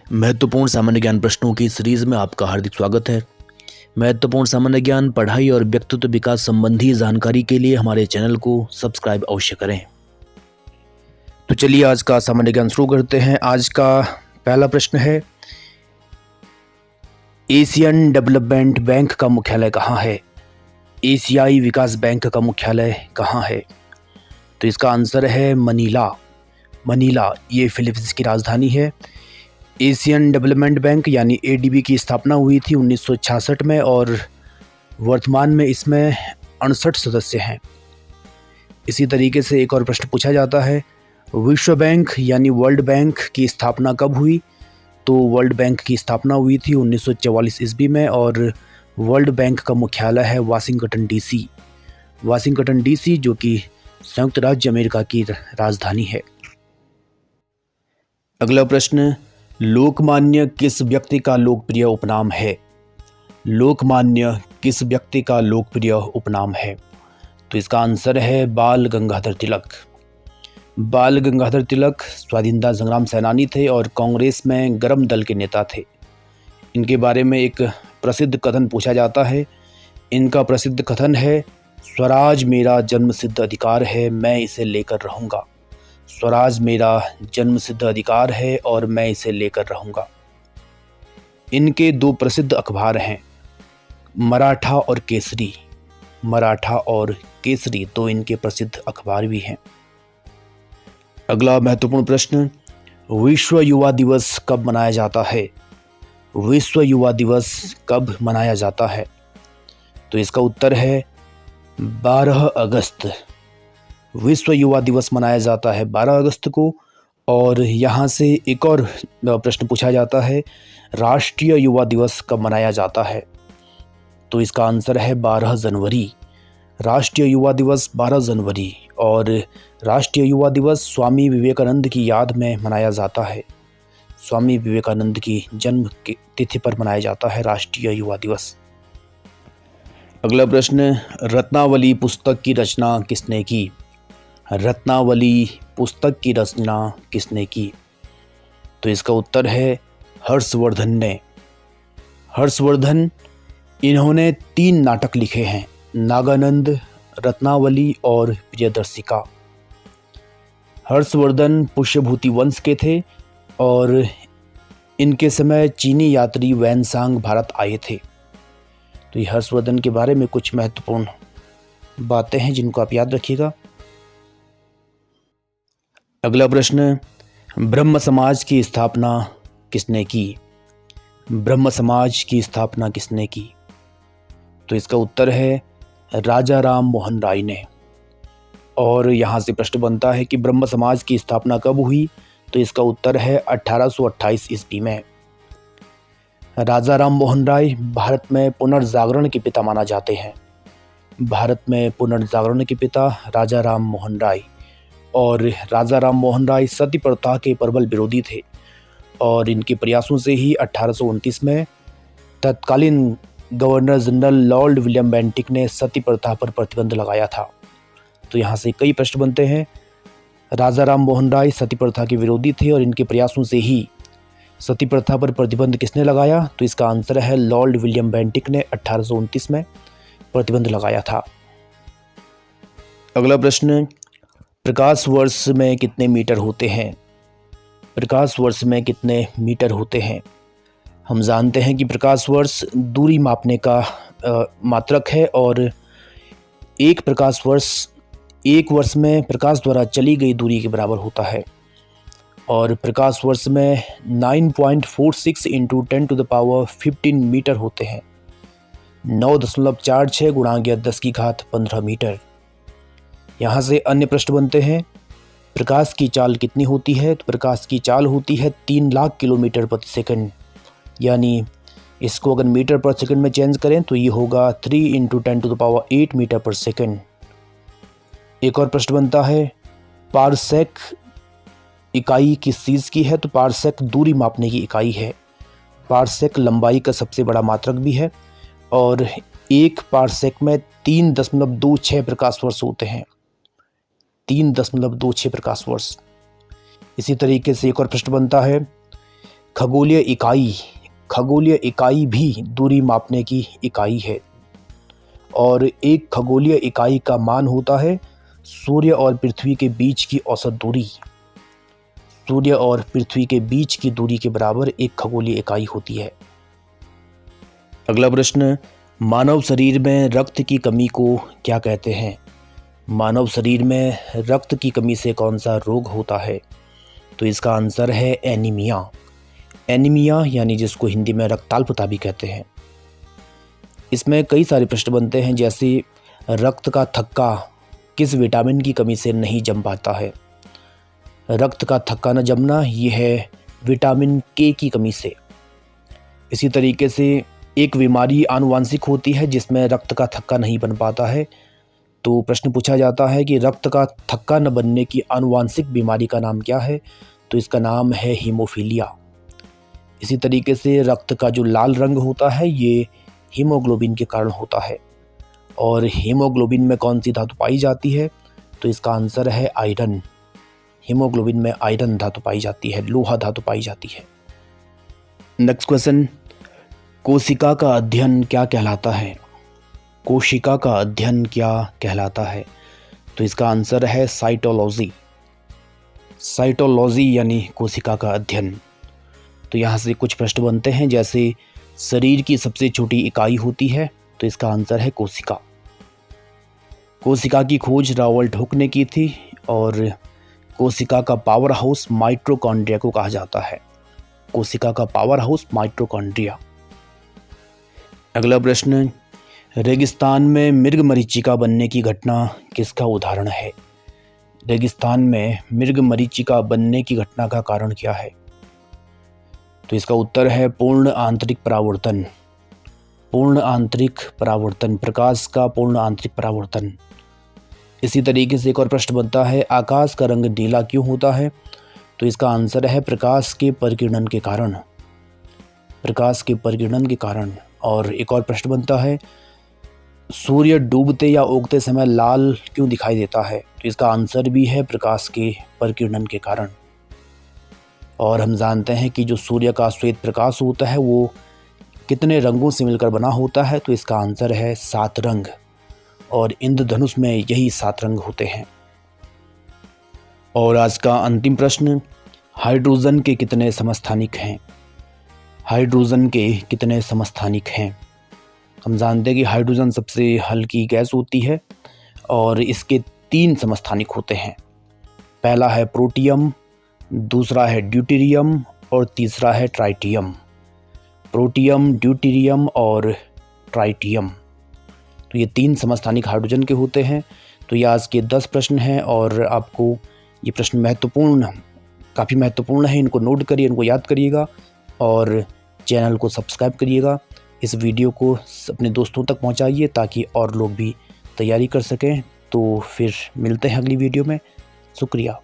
महत्वपूर्ण सामान्य ज्ञान प्रश्नों की सीरीज में आपका हार्दिक स्वागत है। महत्वपूर्ण सामान्य ज्ञान, पढ़ाई और व्यक्तित्व विकास संबंधी जानकारी के लिए हमारे चैनल को सब्सक्राइब अवश्य करें। तो चलिए आज का सामान्य ज्ञान शुरू करते हैं। आज का पहला प्रश्न है, एशियन डेवलपमेंट बैंक का मुख्यालय कहाँ है? एशियाई विकास बैंक का मुख्यालय कहाँ है? तो इसका आंसर है मनीला। मनीला ये फिलीपींस की राजधानी है। एशियन डेवलपमेंट बैंक यानी एडीबी की स्थापना हुई थी 1966 में और वर्तमान में इसमें 68 सदस्य हैं। इसी तरीके से एक और प्रश्न पूछा जाता है, विश्व बैंक यानी वर्ल्ड बैंक की स्थापना कब हुई? तो वर्ल्ड बैंक की स्थापना हुई थी 1944 ईस्वी में और वर्ल्ड बैंक का मुख्यालय है वाशिंगटन डीसी। वाशिंगटन डीसी जो कि संयुक्त राज्य अमेरिका की राजधानी है। अगला प्रश्न, लोकमान्य किस व्यक्ति का लोकप्रिय उपनाम है? लोकमान्य किस व्यक्ति का लोकप्रिय उपनाम है? तो इसका आंसर है बाल गंगाधर तिलक। बाल गंगाधर तिलक स्वाधीनता संग्राम सेनानी थे और कांग्रेस में गर्म दल के नेता थे। इनके बारे में एक प्रसिद्ध कथन पूछा जाता है। इनका प्रसिद्ध कथन है, स्वराज मेरा जन्मसिद्ध अधिकार है, मैं इसे लेकर रहूँगा। स्वराज मेरा जन्मसिद्ध अधिकार है और मैं इसे लेकर रहूँगा। इनके दो प्रसिद्ध अखबार हैं, मराठा और केसरी। मराठा और केसरी दो इनके प्रसिद्ध अखबार भी हैं। अगला महत्वपूर्ण प्रश्न, विश्व युवा दिवस कब मनाया जाता है? विश्व युवा दिवस कब मनाया जाता है? तो इसका उत्तर है 12 अगस्त। विश्व युवा दिवस मनाया जाता है 12 अगस्त को। और यहाँ से एक और प्रश्न पूछा जाता है, राष्ट्रीय युवा दिवस कब मनाया जाता है? तो इसका आंसर है 12 जनवरी। राष्ट्रीय युवा दिवस 12 जनवरी और राष्ट्रीय युवा दिवस स्वामी विवेकानंद की याद में मनाया जाता है। स्वामी विवेकानंद की जन्म तिथि पर मनाया जाता है राष्ट्रीय युवा दिवस। अगला प्रश्न, रत्नावली पुस्तक की रचना किसने की? रत्नावली पुस्तक की रचना किसने की? तो इसका उत्तर है हर्षवर्धन ने। हर्षवर्धन, इन्होंने 3 नाटक लिखे हैं, नागानंद, रत्नावली और प्रियदर्शिका। हर्षवर्धन पुष्यभूति वंश के थे और इनके समय चीनी यात्री वैनसांग भारत आए थे। तो ये हर्षवर्धन के बारे में कुछ महत्वपूर्ण बातें हैं जिनको आप याद रखिएगा। अगला प्रश्न, ब्रह्म समाज की स्थापना किसने की? ब्रह्म समाज की स्थापना किसने की? तो इसका उत्तर है राजा राम मोहन राय ने। और यहाँ से प्रश्न बनता है कि ब्रह्म समाज की स्थापना कब हुई? तो इसका उत्तर है 1828 ईस्वी में। राजा राम मोहन राय भारत में पुनर्जागरण के पिता माना जाते हैं। भारत में पुनर्जागरण के पिता राजा राम मोहन राय। और राजा राम मोहन राय सती प्रथा के प्रबल विरोधी थे और इनके प्रयासों से ही 1829 में तत्कालीन governor general Lord William Bentinck ने सती प्रथा पर प्रतिबंध लगाया था। तो यहाँ से कई प्रश्न बनते हैं। राजा राम मोहन राय सती प्रथा के विरोधी थे और इनके प्रयासों से ही सती प्रथा पर प्रतिबंध किसने लगाया? तो इसका आंसर है लॉर्ड विलियम बेंटिक ने 1829 में प्रतिबंध लगाया था। अगला प्रश्न, प्रकाश वर्ष में कितने मीटर होते हैं? प्रकाश वर्ष में कितने मीटर होते हैं? हम जानते हैं कि प्रकाश वर्ष दूरी मापने का मात्रक है और एक प्रकाश वर्ष एक वर्ष में प्रकाश द्वारा चली गई दूरी के बराबर होता है। और प्रकाश वर्ष में 9.46 इंटू 10⁻15 मीटर होते हैं। 9.46 × 10⁻15 मीटर। यहाँ से अन्य प्रश्न बनते हैं, प्रकाश की चाल कितनी होती है? तो प्रकाश की चाल होती है 3 लाख किलोमीटर प्रति सेकंड। यानी इसको अगर मीटर पर सेकंड में चेंज करें तो ये होगा 3 × 10⁸ मीटर पर सेकंड। एक और प्रश्न बनता है, पारसेक इकाई किस चीज़ की है? तो पारसेक दूरी मापने की इकाई है। पारसेक लंबाई का सबसे बड़ा मात्रक भी है और एक पारसेक में 3.26 प्रकाश वर्ष होते हैं। 3.26 प्रकाश वर्ष। इसी तरीके से एक और प्रश्न बनता है, खगोलीय इकाई भी दूरी मापने की इकाई है और एक खगोलीय इकाई का मान होता है सूर्य और पृथ्वी के बीच की औसत दूरी। सूर्य और पृथ्वी के बीच की दूरी के बराबर एक खगोलीय इकाई होती है। अगला प्रश्न, मानव शरीर में रक्त की कमी को क्या कहते हैं? मानव शरीर में रक्त की कमी से कौन सा रोग होता है? तो इसका आंसर है एनीमिया। एनीमिया यानी जिसको हिंदी में रक्ताल्पता भी कहते हैं। इसमें कई सारे प्रश्न बनते हैं, जैसे रक्त का थक्का किस विटामिन की कमी से नहीं जम पाता है? रक्त का थक्का न जमना ये है विटामिन के की कमी से। इसी तरीके से एक बीमारी आनुवांशिक होती है जिसमें रक्त का थक्का नहीं बन पाता है। तो प्रश्न पूछा जाता है कि रक्त का थक्का न बनने की आनुवांशिक बीमारी का नाम क्या है? तो इसका नाम है हीमोफीलिया। इसी तरीके से रक्त का जो लाल रंग होता है ये हीमोग्लोबिन के कारण होता है। और हीमोग्लोबिन में कौन सी धातु पाई जाती है? तो इसका आंसर है आयरन। हीमोग्लोबिन में आयरन धातु पाई जाती है, लोहा धातु पाई जाती है। नेक्स्ट क्वेश्चन, कोशिका का अध्ययन क्या कहलाता है? कोशिका का अध्ययन क्या कहलाता है? तो इसका आंसर है साइटोलॉजी। साइटोलॉजी यानी कोशिका का अध्ययन। तो यहाँ से कुछ प्रश्न बनते हैं, जैसे शरीर की सबसे छोटी इकाई होती है, तो इसका आंसर है कोशिका। कोशिका की खोज रॉबर्ट हुक ने की थी और कोशिका का पावर हाउस माइटोकॉन्ड्रिया को कहा जाता है। कोशिका का पावर हाउस माइटोकॉन्ड्रिया। अगला प्रश्न, रेगिस्तान में मृगमरीचिका बनने की घटना किसका उदाहरण है? रेगिस्तान में मृगमरीचिका बनने की घटना का कारण क्या है? तो इसका उत्तर है पूर्ण आंतरिक परावर्तन। पूर्ण आंतरिक परावर्तन, प्रकाश का पूर्ण आंतरिक परावर्तन। इसी तरीके से एक और प्रश्न बनता है, आकाश का रंग नीला क्यों होता है? तो इसका आंसर है प्रकाश के परिकिरण के कारण। प्रकाश के परिकिरण के कारण। और एक और प्रश्न बनता है, सूर्य डूबते या उगते समय लाल क्यों दिखाई देता है? तो इसका आंसर भी है प्रकाश के परिकिरण के कारण। और हम जानते हैं कि जो सूर्य का श्वेत प्रकाश होता है वो कितने रंगों से मिलकर बना होता है? तो इसका आंसर है 7 रंग। और इंद्रधनुष में यही 7 रंग होते हैं। और आज का अंतिम प्रश्न, हाइड्रोजन के कितने समस्थानिक हैं? हाइड्रोजन के कितने समस्थानिक हैं? हम जानते हैं कि हाइड्रोजन सबसे हल्की गैस होती है और इसके 3 समस्थानिक होते हैं। पहला है प्रोटियम, दूसरा है ड्यूटेरियम और तीसरा है ट्राइटियम। प्रोटियम, ड्यूटेरियम और ट्राइटियम, तो ये 3 समस्थानिक हाइड्रोजन के होते हैं। तो ये आज के 10 प्रश्न हैं और आपको ये प्रश्न काफ़ी महत्वपूर्ण है। इनको नोट करिए, इनको याद करिएगा और चैनल को सब्सक्राइब करिएगा। इस वीडियो को अपने दोस्तों तक पहुंचाइए ताकि और लोग भी तैयारी कर सकें। तो फिर मिलते हैं अगली वीडियो में। शुक्रिया।